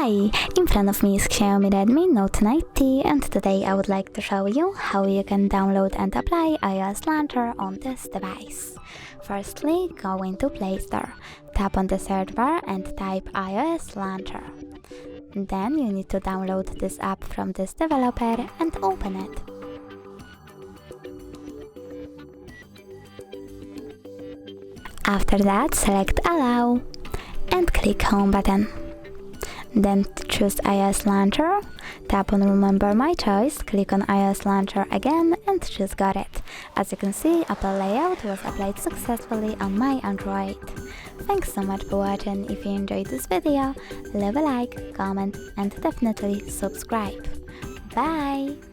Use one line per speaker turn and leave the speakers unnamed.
Hi, in front of me is Xiaomi Redmi Note 90 and today I would like to show you how you can download and apply iOS Launcher on this device. Firstly, go into Play Store, tap on the search bar and type iOS Launcher. Then you need to download this app from this developer and open it. After that, select Allow and click Home button. Then choose iOS Launcher, tap on Remember My Choice, click on iOS Launcher again and choose Got It. As you can see, Apple layout was applied successfully on my Android. Thanks so much for watching. If you enjoyed this video, leave a like, comment and definitely subscribe. Bye!